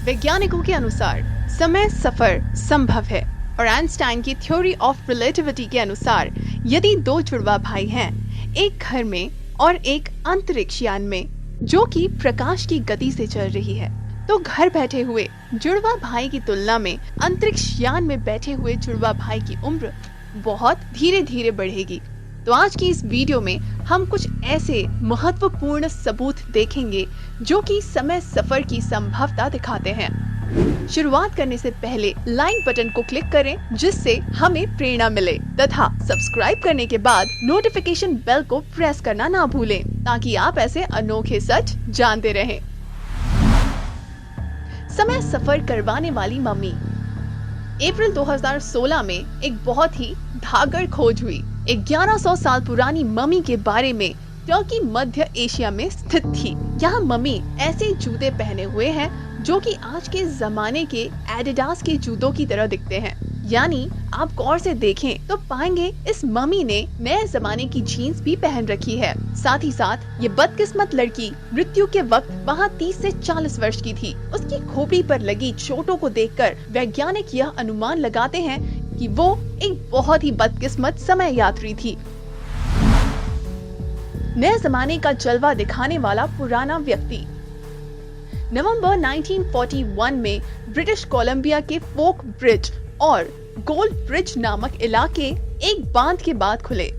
वैज्ञानिकों के अनुसार समय सफर संभव है और आइंस्टाइन की थ्योरी ऑफ रिलेटिविटी के अनुसार यदि दो जुड़वा भाई हैं, एक घर में और एक अंतरिक्ष यान में जो कि प्रकाश की गति से चल रही है, तो घर बैठे हुए जुड़वा भाई की तुलना में अंतरिक्ष यान में बैठे हुए जुड़वा भाई की उम्र बहुत धीरे धीरे बढ़ेगी। तो आज की इस वीडियो में हम कुछ ऐसे महत्वपूर्ण सबूत देखेंगे जो कि समय सफर की संभावना दिखाते हैं। शुरुआत करने से पहले लाइक बटन को क्लिक करें जिससे हमें प्रेरणा मिले तथा सब्सक्राइब करने के बाद नोटिफिकेशन बेल को प्रेस करना ना भूलें ताकि आप ऐसे अनोखे सच जानते रहें। समय सफर करवाने वाली मम्मी। अप्रैल 2016 में एक बहुत ही धागड़ खोज हुई। 1100 साल पुरानी मम्मी के बारे में टर्की मध्य एशिया में स्थित थी। यह मम्मी ऐसे जूते पहने हुए हैं जो कि आज के जमाने के एडिडास के जूतों की तरह दिखते हैं। यानी आप गौर से देखें तो पाएंगे इस मम्मी ने नए जमाने की जीन्स भी पहन रखी है। साथ ही साथ ये बदकिस्मत लड़की मृत्यु के वक्त वहाँ 30 से 40 वर्ष की थी। उसकी खोपड़ी पर लगी चोटों को देखकर वैज्ञानिक यह अनुमान लगाते हैं कि वो एक बहुत ही बदकिस्मत समय यात्री थी। नए जमाने का जलवा दिखाने वाला पुराना व्यक्ति। नवंबर 1941 में ब्रिटिश कोलंबिया के फोक ब्रिज और गोल्ड ब्रिज नामक इलाके एक बांध के बाद खुले।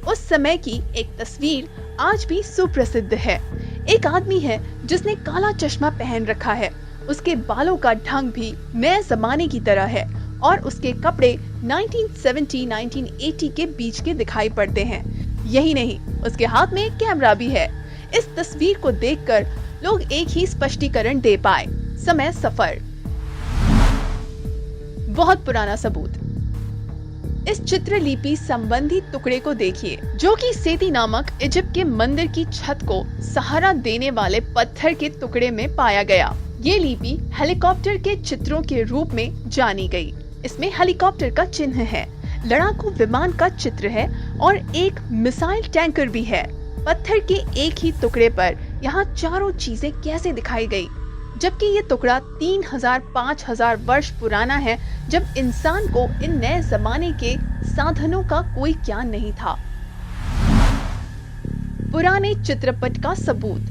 उस समय की एक तस्वीर आज भी सुप्रसिद्ध है। एक आदमी है जिसने काला चश्मा पहन रखा है। उसके बालों का ढंग भी नए जमाने की तरह है और उसके कपड़े 1970-1980 के बीच के दिखाई पड़ते हैं। यही नहीं, उसके हाथ में एक कैमरा भी है। इस तस्वीर को देखकर लोग एक ही स्पष्टीकरण दे पाए, समय सफर। बहुत पुराना सबूत। इस चित्रलिपि संबंधी टुकड़े को देखिए जो कि सेती नामक इजिप्ट के मंदिर की छत को सहारा देने वाले पत्थर के टुकड़े में पाया गया। ये लिपि हेलीकॉप्टर के चित्रों के रूप में जानी गई। इसमें हेलीकॉप्टर का चिन्ह है, लड़ाकू विमान का चित्र है और एक मिसाइल टैंकर भी है। पत्थर के एक ही टुकड़े पर यहाँ चारों चीजें कैसे दिखाई गई, जबकि ये टुकड़ा 3000-5000 वर्ष पुराना है, जब इंसान को इन नए जमाने के साधनों का कोई ज्ञान नहीं था। पुराने चित्रपट का सबूत।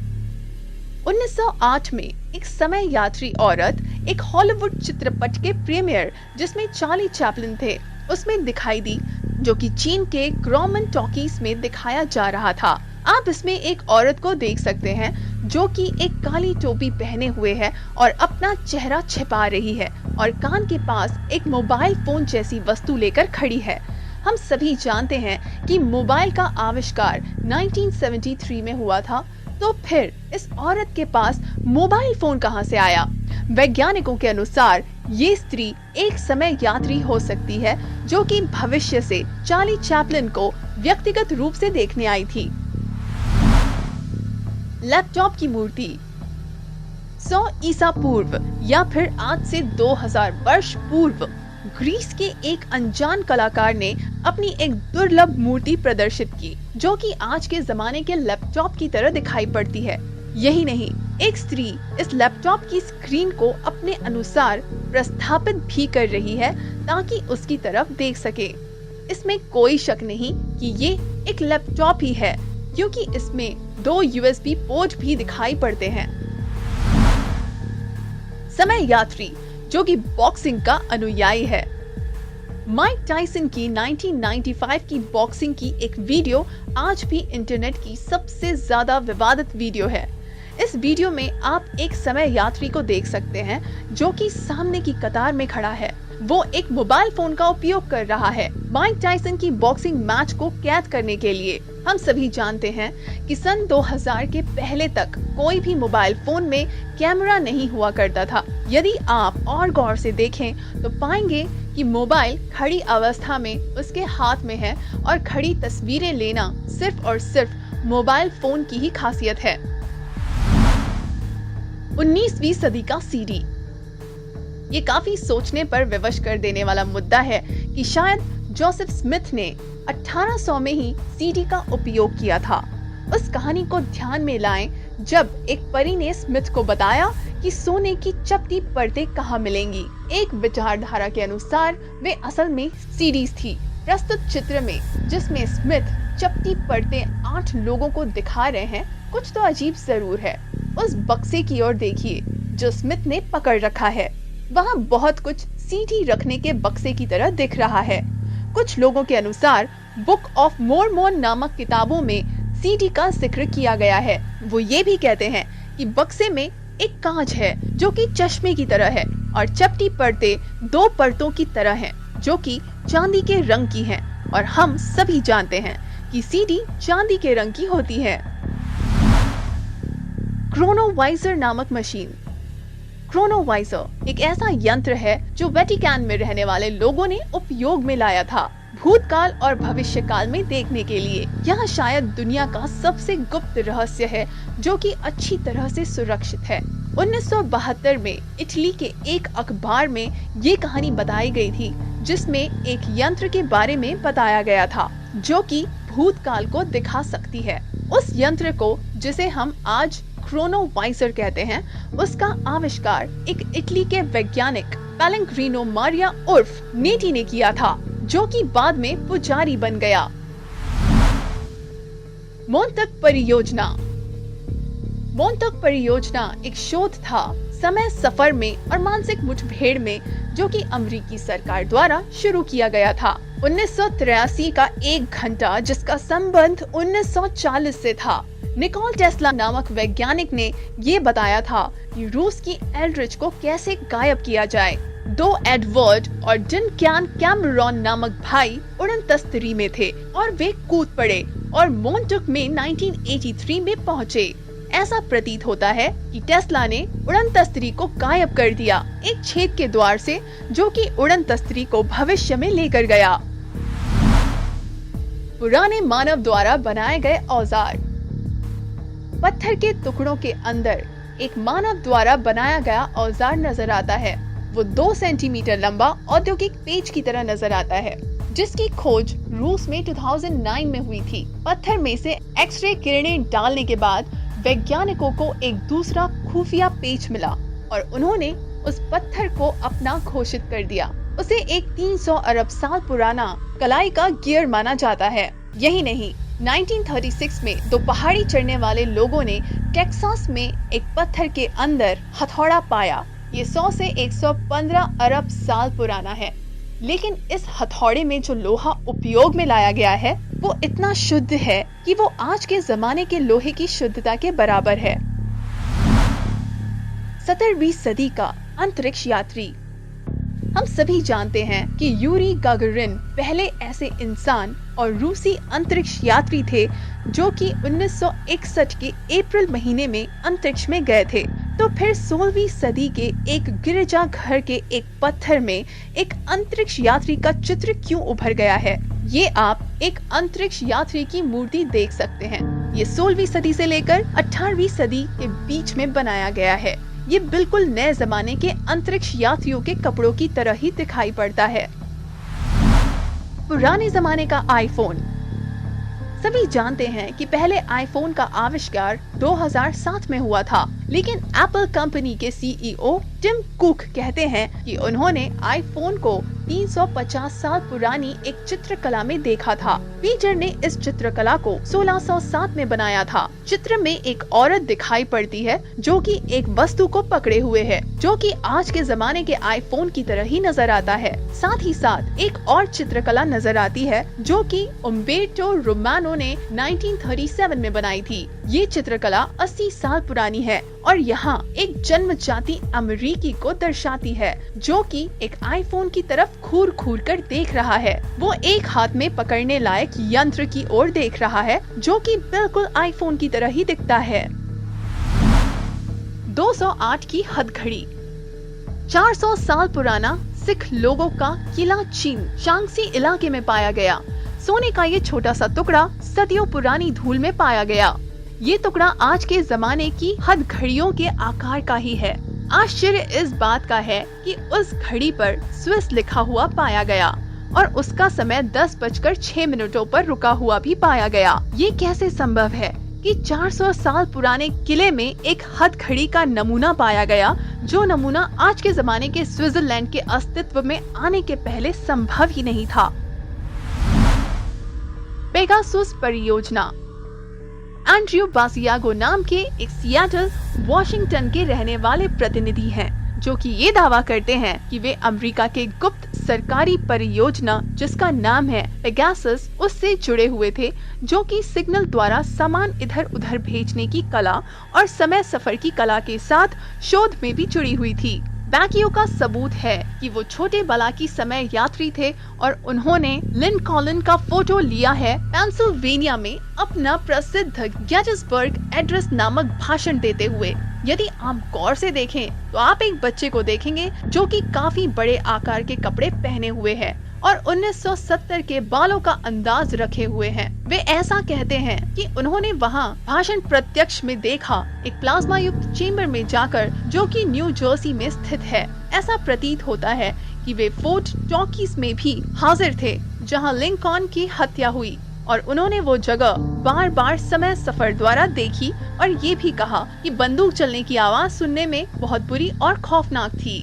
1908 में एक समय यात्री औरत एक हॉलीवुड चित्रपट के प्रीमियर जिसमें चार्ली चैपलिन थे उसमें दिखाई दी, जो कि चीन के ग्रोमन टॉकीज में दिखाया जा रहा था। आप इसमें एक औरत को देख सकते हैं जो कि एक काली टोपी पहने हुए है और अपना चेहरा छिपा रही है और कान के पास एक मोबाइल फोन जैसी वस्तु लेकर खड़ी है। हम सभी जानते हैं कि मोबाइल का आविष्कार 1973 में हुआ था, तो फिर इस औरत के पास मोबाइल फोन कहां से आया? वैज्ञानिकों के अनुसार ये स्त्री एक समय यात्री हो सकती है जो कि भविष्य से चार्ली चैपलिन को व्यक्तिगत रूप से देखने आई थी। लैपटॉप की मूर्ति। 100 ईसा पूर्व या फिर आज से 2000 वर्ष पूर्व ग्रीस के एक अनजान कलाकार ने अपनी एक दुर्लभ मूर्ति प्रदर्शित की जो कि आज के जमाने के लैपटॉप की तरह दिखाई पड़ती है। यही नहीं, एक स्त्री इस लैपटॉप की स्क्रीन को अपने अनुसार प्रस्थापित भी कर रही है ताकि उसकी तरफ देख सके। इसमें कोई शक नहीं कि ये एक लैपटॉप ही है क्योंकि इसमें 2 USB पोर्ट भी दिखाई पड़ते हैं। समय यात्री जो कि बॉक्सिंग का अनुयायी है। माइक टायसन की 1995 की बॉक्सिंग की एक वीडियो आज भी इंटरनेट की सबसे ज्यादा विवादित वीडियो है। इस वीडियो में आप एक समय यात्री को देख सकते हैं जो कि सामने की कतार में खड़ा है। वो एक मोबाइल फोन का उपयोग कर रहा है माइक टायसन की बॉक्सिंग मैच को कैद करने के लिए। हम सभी जानते हैं कि सन 2000 के पहले तक कोई भी मोबाइल फोन में कैमरा नहीं हुआ करता था। यदि आप और गौर से देखें तो पाएंगे कि मोबाइल खड़ी अवस्था में उसके हाथ में है और खड़ी तस्वीरें लेना सिर्फ और सिर्फ मोबाइल फोन की ही खासियत है। 19वीं सदी का सीडी। ये काफी सोचने पर विवश कर देने वाला मुद्दा है कि शायद जोसेफ स्मिथ ने 1800 में ही सीडी का उपयोग किया था। उस कहानी को ध्यान में लाएं जब एक परी ने स्मिथ को बताया कि सोने की चपटी परतें कहाँ मिलेंगी। एक विचारधारा के अनुसार वे असल में सीडीज थी। प्रस्तुत चित्र में, जिसमें स्मिथ चपटी परतें 8 लोगों को दिखा रहे हैं, कुछ तो अजीब जरूर है। उस बक्से की ओर देखिए जो स्मिथ ने पकड़ रखा है। वहाँ बहुत कुछ सीडी रखने के बक्से की तरह दिख रहा है। कुछ लोगों के अनुसार बुक ऑफ मोरमोन नामक किताबों में सीडी का जिक्र किया गया है। वो ये भी कहते हैं कि बक्से में एक कांच है जो कि चश्मे की तरह है और चपटी परतें 2 परतों की तरह हैं जो कि चांदी के रंग की हैं, और हम सभी जानते हैं कि सीडी चांदी के रंग की होती है। क्रोनोवाइजर नामक मशीन। क्रोनोवाइजर एक ऐसा यंत्र है जो वेटिकन में रहने वाले लोगों ने उपयोग में लाया था, भूतकाल और भविष्य काल में देखने के लिए। यह शायद दुनिया का सबसे गुप्त रहस्य है जो कि अच्छी तरह से सुरक्षित है। 1972 में इटली के एक अखबार में ये कहानी बताई गई थी, जिसमें एक यंत्र के बारे में बताया गया था जो कि भूतकाल को दिखा सकती है। उस यंत्र को, जिसे हम आज क्रोनोवाइजर कहते हैं, उसका आविष्कार एक इटली के वैज्ञानिक पेलेग्रिनो मारिया उर्फ नेटी ने किया था, जो कि बाद में पुजारी बन गया। मोंतक परियोजना। मोंतक परियोजना एक शोध था समय सफर में और मानसिक मुठभेड़ में, जो कि अमेरिकी सरकार द्वारा शुरू किया गया था। 1983 का 1 घंटा, जिसका संबंध 1940 से था। निकोल टेस्ला नामक वैज्ञानिक ने ये बताया था कि रूस की एल्ड्रिच को कैसे गायब किया जाए। 2 एडवर्ड और डनकन कैमरॉन नामक भाई उड़न तस्तरी में थे और वे कूद पड़े और मोंटक में 1983 में पहुँचे। ऐसा प्रतीत होता है कि टेस्ला ने उड़न तस्तरी को गायब कर दिया, एक छेद के द्वार से, जो कि उड़न तस्तरी को भविष्य में लेकर गया। पुराने मानव द्वारा बनाए गए औजार। पत्थर के टुकड़ों के अंदर एक मानव द्वारा बनाया गया औजार नजर आता है। वो 2 सेंटीमीटर लंबा औद्योगिक पेच की तरह नजर आता है, जिसकी खोज रूस में 2009 में हुई थी। पत्थर में से एक्सरे किरणें डालने के बाद वैज्ञानिकों को एक दूसरा खुफिया पेच मिला और उन्होंने उस पत्थर को अपना घोषित कर दिया। उसे एक 300 अरब साल पुराना कलाई का गियर माना जाता है। यही नहीं, 1936 में 2 पहाड़ी चढ़ने वाले लोगों ने टेक्सास में एक पत्थर के अंदर हथौड़ा पाया। ये 100 से 115 अरब साल पुराना है, लेकिन इस हथौड़े में जो लोहा उपयोग में लाया गया है वो इतना शुद्ध है कि वो आज के जमाने के लोहे की शुद्धता के बराबर है। 17वीं सदी का अंतरिक्ष यात्री। हम सभी जानते हैं कि यूरी गागारिन पहले ऐसे इंसान और रूसी अंतरिक्ष यात्री थे जो कि 1961 के अप्रैल महीने में अंतरिक्ष में गए थे। तो फिर 16वीं सदी के एक गिरजा घर के एक पत्थर में एक अंतरिक्ष यात्री का चित्र क्यों उभर गया है? ये आप एक अंतरिक्ष यात्री की मूर्ति देख सकते हैं। ये 16वीं सदी से लेकर 18वीं सदी के बीच में बनाया गया है। ये बिल्कुल नए जमाने के अंतरिक्ष यात्रियों के कपड़ों की तरह ही दिखाई पड़ता है। पुराने जमाने का आईफोन। सभी जानते हैं कि पहले आईफोन का आविष्कार 2007 में हुआ था, लेकिन एप्पल कंपनी के सीईओ टिम कुक कहते हैं कि उन्होंने आईफोन को 350 साल पुरानी एक चित्रकला में देखा था। पीटर ने इस चित्रकला को 1607 में बनाया था। चित्र में एक औरत दिखाई पड़ती है जो कि एक वस्तु को पकड़े हुए है, जो कि आज के जमाने के आईफोन की तरह ही नजर आता है। साथ ही साथ एक और चित्रकला नजर आती है जो कि उम्बेर्टो रोमानो ने 1937 में बनाई थी। ये चित्रकला 80 साल पुरानी है और यहाँ एक जन्मजाति अमेरिकी को दर्शाती है जो कि एक आईफोन की तरफ घूर घूर कर देख रहा है। वो एक हाथ में पकड़ने लायक यंत्र की ओर देख रहा है जो कि बिल्कुल आईफोन की तरह ही दिखता है। 208 की हथघड़ी। 400 साल पुराना सिख लोगों का किला चीन शांगसी इलाके में पाया गया। सोने का ये छोटा सा टुकड़ा सदियों पुरानी धूल में पाया गया। ये टुकड़ा आज के जमाने की हथघड़ियों के आकार का ही है। आश्चर्य इस बात का है कि उस घड़ी पर स्विस लिखा हुआ पाया गया और उसका समय 10:06 पर रुका हुआ भी पाया गया। ये कैसे संभव है? कि 400 साल पुराने किले में एक हथकड़ी का नमूना पाया गया, जो नमूना आज के जमाने के स्विट्जरलैंड के अस्तित्व में आने के पहले संभव ही नहीं था। पेगासुस परियोजना। एंड्रयू बासियागो नाम के एक सिएटल, वॉशिंगटन के रहने वाले प्रतिनिधि हैं, जो कि ये दावा करते हैं कि वे अमेरिका के गुप्त सरकारी परियोजना जिसका नाम है पेगासस उससे जुड़े हुए थे, जो कि सिग्नल द्वारा सामान इधर उधर भेजने की कला और समय सफर की कला के साथ शोध में भी जुड़ी हुई थी। बैकियो का सबूत है कि वो छोटे बला की समय यात्री थे और उन्होंने लिंकॉलन का फोटो लिया है पेंसिल्वेनिया में अपना प्रसिद्ध गेटिसबर्ग एड्रेस नामक भाषण देते हुए। यदि आप गौर से देखें तो आप एक बच्चे को देखेंगे जो कि काफी बड़े आकार के कपड़े पहने हुए है और 1970 के बालों का अंदाज रखे हुए हैं। वे ऐसा कहते हैं कि उन्होंने वहां भाषण प्रत्यक्ष में देखा, एक प्लाज्मा युक्त चेम्बर में जाकर, जो कि न्यू जर्सी में स्थित है। ऐसा प्रतीत होता है कि वे फोर्ट टॉकीज में भी हाजिर थे जहां लिंकॉन की हत्या हुई और उन्होंने वो जगह बार बार समय सफर द्वारा देखी और ये भी कहा कि बंदूक चलने की आवाज सुनने में बहुत बुरी और खौफनाक थी।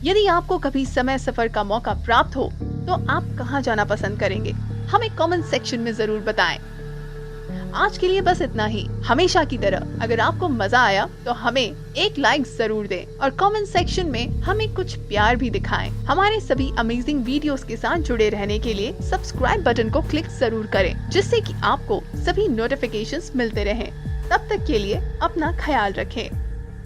यदि आपको कभी समय सफर का मौका प्राप्त हो तो आप कहां जाना पसंद करेंगे? हमें कमेंट सेक्शन में जरूर बताएं। आज के लिए बस इतना ही। हमेशा की तरह अगर आपको मजा आया तो हमें एक लाइक जरूर दें और कमेंट सेक्शन में हमें कुछ प्यार भी दिखाएं। हमारे सभी अमेजिंग वीडियोस के साथ जुड़े रहने के लिए सब्सक्राइब बटन को क्लिक जरूर करें, जिससे कि आपको सभी नोटिफिकेशंस मिलते रहें। तब तक के लिए अपना ख्याल रखें।